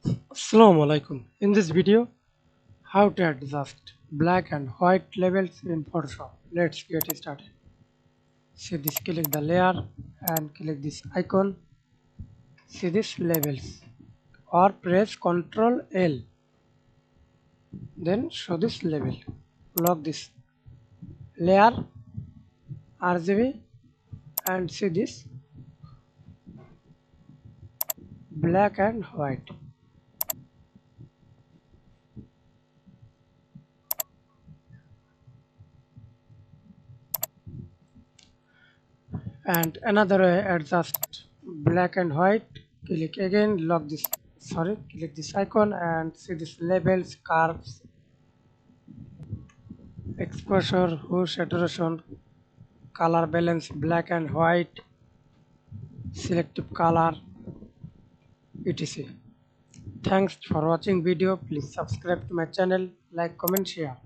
Assalamu Walaikum. In this video, how to adjust black and white labels in Photoshop. Let's get started. See this, click the layer and click this icon. See this labels or press Ctrl L. Then show this label. Lock this layer RGB and see this black and white. And another way adjust black and white, click again, click this icon and see this labels, curves, exposure, hue, saturation, color balance, black and white, selective color, etc. Thanks for watching video. Please subscribe to my channel, like, comment, share.